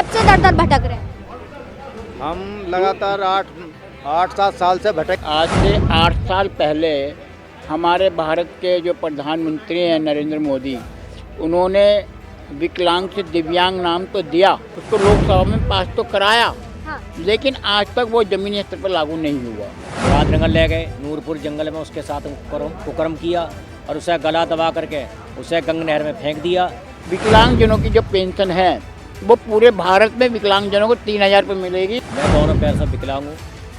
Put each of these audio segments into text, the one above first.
कब से दर दर भटक रहे हैं? हम लगातार 8-7 साल से भटक। आज से 8 साल पहले हमारे भारत के जो प्रधानमंत्री हैं नरेंद्र मोदी, उन्होंने विकलांग से दिव्यांग नाम तो दिया, उसको लोकसभा में पास तो कराया, हाँ। लेकिन आज तक वो जमीनी स्तर पर लागू नहीं हुआ। मुरादनगर ले गए, नूरपुर जंगल में उसके साथ कुकर्म किया और उसे गला दबा करके उसे गंगा नहर में फेंक दिया। विकलांगजनों की जो पेंशन है वो पूरे भारत में विकलांगजनों को 3000 रुपये मिलेगी। मैं दोनों पैर से विकलांग हूँ,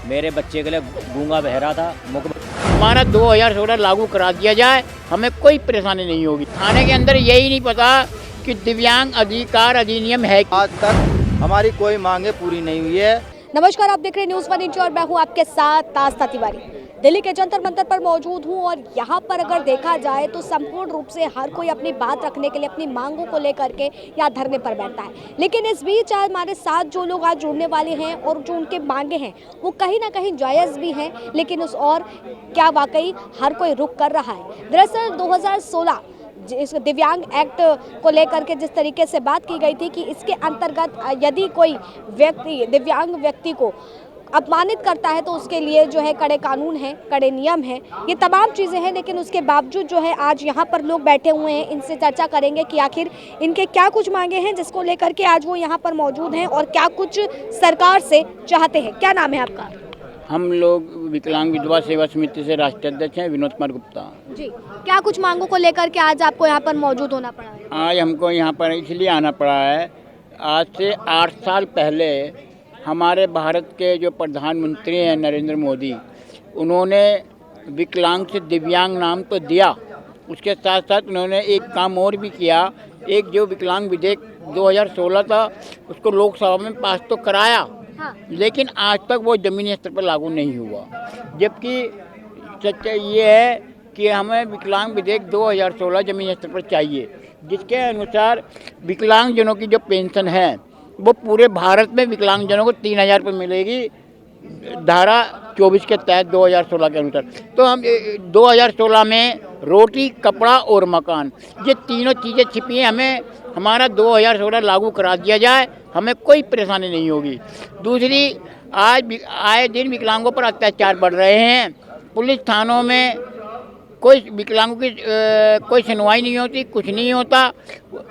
मेरे बच्चे के लिए गूंगा बहरा था, हमारा 2016 लागू करा दिया जाए, हमें कोई परेशानी नहीं होगी। थाने के अंदर यही नहीं पता कि दिव्यांग अधिकार अधिनियम है। आज तक हमारी कोई मांगे पूरी नहीं हुई है। नमस्कार, आप देख रहे हैं न्यूज़ वन इंच और मैं हूँ आपके साथ आस्था तिवारी। दिल्ली के जंतर मंतर पर मौजूद हूँ और यहाँ पर अगर देखा जाए तो संपूर्ण रूप से हर कोई अपनी बात रखने के लिए, अपनी मांगों को लेकर के यहाँ धरने पर बैठता है। लेकिन इस बीच आज हमारे साथ जो लोग आज जुड़ने वाले हैं और जो उनके मांगे हैं वो कहीं ना कहीं जायज़ भी हैं, लेकिन उस और क्या वाकई हर कोई रुक कर रहा है। दरअसल 2016 इस दिव्यांग एक्ट को लेकर के जिस तरीके से बात की गई थी कि इसके अंतर्गत यदि कोई व्यक्ति दिव्यांग व्यक्ति को अपमानित करता है तो उसके लिए जो है कड़े कानून हैं, कड़े नियम हैं, ये तमाम चीज़ें हैं। लेकिन उसके बावजूद जो है आज यहाँ पर लोग बैठे हुए हैं, इनसे चर्चा करेंगे कि आखिर इनके क्या कुछ मांगे हैं जिसको लेकर के आज वो यहाँ पर मौजूद हैं और क्या कुछ सरकार से चाहते हैं। क्या नाम है आपका? हम लोग विकलांग विधवा सेवा समिति से राष्ट्रीय अध्यक्ष हैं विनोद कुमार गुप्ता जी। क्या कुछ मांगों को लेकर के आज आपको यहाँ पर मौजूद होना पड़ा है? आज हमको यहाँ पर इसलिए आना पड़ा है, आज से 8 साल पहले हमारे भारत के जो प्रधानमंत्री हैं नरेंद्र मोदी, उन्होंने विकलांग से दिव्यांग नाम तो दिया, उसके साथ साथ उन्होंने एक काम और भी किया। एक जो विकलांग विधेयक 2016 था उसको लोकसभा में पास तो कराया, हाँ। लेकिन आज तक वो ज़मीनी स्तर पर लागू नहीं हुआ। जबकि सच्चाई ये है कि हमें विकलांग विधेयक 2016 ज़मीनी स्तर पर चाहिए, जिसके अनुसार विकलांगजनों की जो पेंशन है वो पूरे भारत में विकलांगजनों को 3000 रुपये मिलेगी, धारा 24 के तहत 2016 के अनुसार। तो हम 2016 में रोटी, कपड़ा और मकान, ये तीनों चीज़ें छिपी हैं। हमें हमारा 2016 लागू करा दिया जाए, हमें कोई परेशानी नहीं होगी। दूसरी, आज आए दिन विकलांगों पर अत्याचार बढ़ रहे हैं। पुलिस थानों में कोई विकलांगों की कोई सुनवाई नहीं होती, कुछ नहीं होता।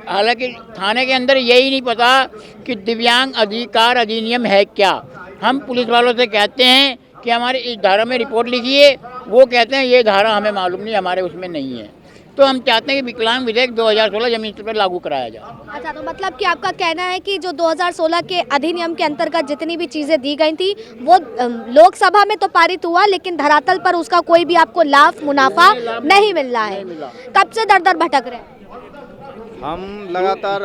हालांकि थाने के अंदर यही नहीं पता कि दिव्यांग अधिकार अधिनियम है क्या। हम पुलिस वालों से कहते हैं कि हमारे इस धारा में रिपोर्ट लिखिए, वो कहते हैं ये धारा हमें मालूम नहीं, हमारे उसमें नहीं है। तो हम चाहते हैं कि विकलांग विधेयक 2016 जमीन स्तर पर लागू कराया जाए। अच्छा, तो मतलब कि आपका कहना है कि जो 2016 के अधिनियम के अंतर्गत जितनी भी चीज़ें दी गई थी वो लोकसभा में तो पारित हुआ, लेकिन धरातल पर उसका कोई भी आपको लाभ मुनाफा नहीं मिल रहा है। कब से दर दर भटक रहे हैं? हम लगातार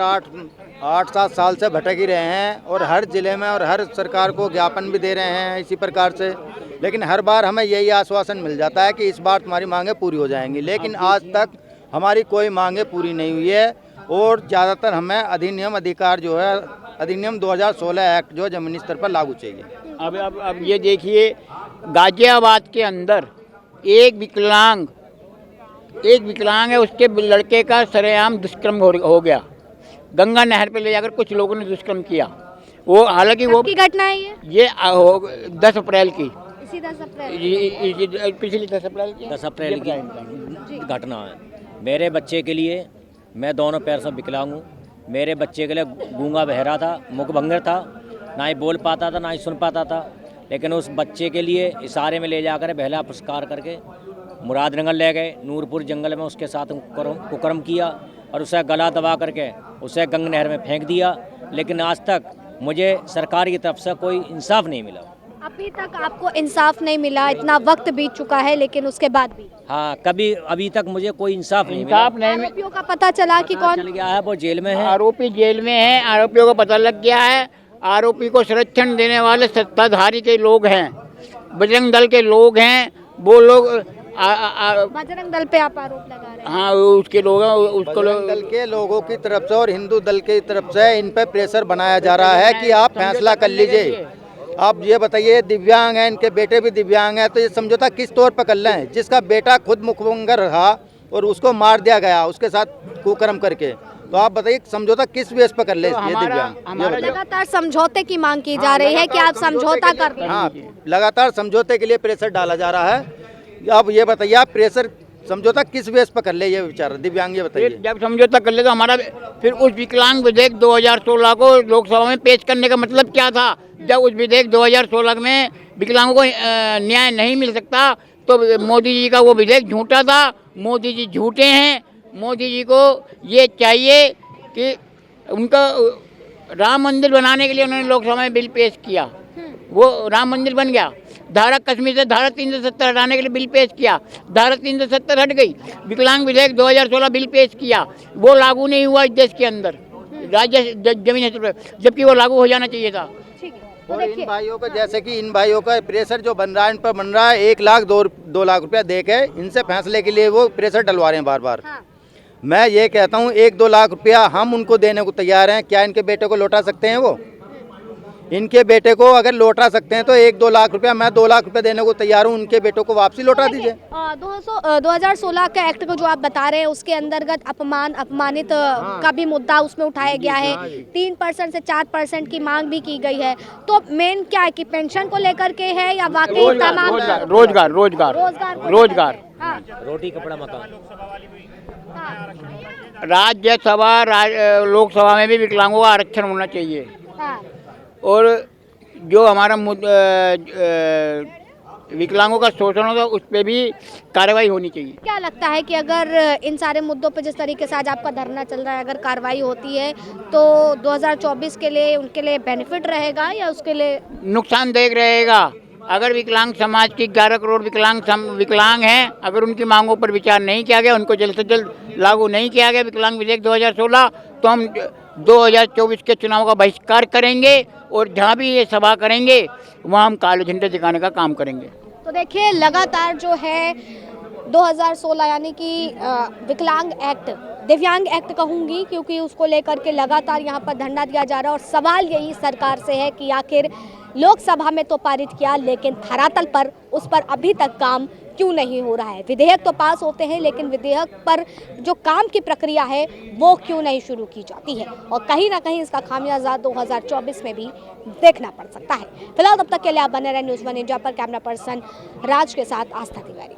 8-7 साल से भटक ही रहे हैं और हर जिले में और हर सरकार को ज्ञापन भी दे रहे हैं इसी प्रकार से। लेकिन हर बार हमें यही आश्वासन मिल जाता है कि इस बार तुम्हारी मांगे पूरी हो जाएंगी, लेकिन आज तक हमारी कोई मांगे पूरी नहीं हुई है। और ज़्यादातर हमें अधिकार जो है अधिनियम 2016 एक्ट जो ज़मीनी स्तर पर लागू चाहिए। अब ये देखिए, गाजियाबाद के अंदर एक विकलांग है, उसके लड़के का सरेआम दुष्कर्म हो गया। गंगा नहर पे ले जाकर कुछ लोगों ने दुष्कर्म किया। वो हालांकि वो की घटना है ये 10 अप्रैल की, इसी 10 अप्रैल पिछली 10 अप्रैल की घटना है। मेरे बच्चे के लिए, मैं दोनों पैर से विकलांग हूँ, मेरे बच्चे के लिए गूंगा बहरा था, मुखभंगर था, ना ही बोल पाता था ना ही सुन पाता था। लेकिन उस बच्चे के लिए इशारे में ले जाकर बहला पुरस्कार करके मुरादनगर ले गए, नूरपुर जंगल में उसके साथ कुकर्म किया और उसे गला दबा करके उसे गंगा नहर में फेंक दिया। लेकिन आज तक मुझे सरकार की तरफ से कोई इंसाफ नहीं मिला। अभी तक आपको इंसाफ नहीं मिला, इतना वक्त बीत चुका है, लेकिन उसके बाद भी? हाँ, कभी अभी तक मुझे कोई इंसाफ नहीं मिला। आरोपियों का पता चला कि कौन चल गया है, वो जेल में है। आरोपी जेल में है, आरोपियों को पता लग गया है। आरोपी को संरक्षण देने वाले सत्ताधारी के लोग हैं, बजरंग दल के लोग हैं, वो लोग बजरंग दल पे आप आरोप लगा रहे हैं? हाँ, उसके लोग उसको दल के लोगों की तरफ से और हिंदू दल की तरफ से इन पर प्रेशर बनाया जा रहा है कि आप फैसला कर लीजिए। आप ये बताइए, दिव्यांग हैं, इनके बेटे भी दिव्यांग हैं, तो ये समझौता किस तौर पर कर रहे हैं? जिसका बेटा खुद मुखभंगर रहा और उसको मार दिया गया उसके साथ कुकर्म करके, तो आप बताइए समझौता किस बेस पर कर ले तो ये हमारा दिव्यांग, ये बताइए। लगातार समझौते की मांग की जा रही है कि आप समझौता कर रहे हैं। हाँ, लगातार समझौते के लिए प्रेशर डाला जा रहा है। अब ये बताइए आप प्रेशर समझौता किस बेस पर कर ले ये विचार दिव्यांग, ये फिर बताइए। जब समझौता कर ले तो हमारा फिर उस विकलांग विधेयक 2016 को लोकसभा में पेश करने का मतलब क्या था? जब उस विधेयक 2016 में विकलांगों को न्याय नहीं मिल सकता तो मोदी जी का वो विधेयक झूठा था। मोदी जी झूठे हैं। मोदी जी को ये चाहिए कि उनका राम मंदिर बनाने के लिए उन्होंने लोकसभा में बिल पेश किया, वो राम मंदिर बन गया। धारा कश्मीर से धारा 370 हटाने के लिए बिल पेश किया, धारा 370 हट गई। विकलांग विधेयक 2016 बिल पेश किया, वो लागू नहीं हुआ इस देश के अंदर राज्य जमीन क्षेत्र पर, जबकि वो लागू हो जाना चाहिए था। ठीक है, तो और इन देखिए भाइयों का जैसे कि इन भाइयों का प्रेशर जो बन रहा है, इन पर बन रहा है 1 लाख 2 लाख रुपया दे के इनसे फैसले के लिए वो प्रेशर डलवा रहे हैं बार बार। हाँ, मैं ये कहता हूँ 1-2 लाख रुपया हम उनको देने को तैयार हैं। क्या इनके बेटे को लौटा सकते हैं वो? इनके बेटे को अगर लौटा सकते हैं तो 1-2 लाख रुपया, मैं 2 लाख रुपया देने को तैयार हूँ। उनके बेटों को वापसी लौटा दीजिए। 2016 का एक्ट को जो आप बता रहे हैं उसके अंतर्गत अपमानित का भी मुद्दा उसमें उठाया गया है। 3% से 4% की मांग भी की गई है। तो मेन क्या है कि पेंशन को लेकर के है या वाकई तमाम रोजगार रोजगार रोजगार को रोजगार लेकर के? हाँ, रोटी कपड़ा मकान। हाँ, राज्यसभा लोकसभा में भी विकलांगों का आरक्षण होना चाहिए। हाँ, और जो हमारा विकलांगों का शोषण होगा उस पर भी कार्रवाई होनी चाहिए। क्या लगता है कि अगर इन सारे मुद्दों पर जिस तरीके से आज आपका धरना चल रहा है अगर कार्रवाई होती है तो 2024 के लिए उनके लिए बेनिफिट रहेगा या उसके लिए नुकसानदायक रहेगा? अगर विकलांग समाज की 11 करोड़ विकलांग हैं, अगर उनकी मांगों पर विचार नहीं किया गया, उनको जल्द से जल्द लागू नहीं किया गया विकलांग विधेयक 2016, तो हम 2024 के चुनाव का बहिष्कार करेंगे और जहाँ भी ये सभा करेंगे वहाँ हम काले झंडे दिखाने का काम करेंगे। तो देखिए लगातार जो है 2016 यानी कि विकलांग एक्ट, दिव्यांग एक्ट कहूँगी क्योंकि उसको लेकर के लगातार यहाँ पर धरना दिया जा रहा है और सवाल यही सरकार से है कि आखिर लोकसभा में तो पारित किया लेकिन धरातल पर उस पर अभी तक काम क्यों नहीं हो रहा है। विधेयक तो पास होते हैं लेकिन विधेयक पर जो काम की प्रक्रिया है वो क्यों नहीं शुरू की जाती है और कहीं ना कहीं इसका खामियाजा 2024 में भी देखना पड़ सकता है। फिलहाल तब तक के लिए आप बने रहे न्यूज़ 1 इंडिया पर। कैमरा पर्सन राज के साथ आस्था तिवारी।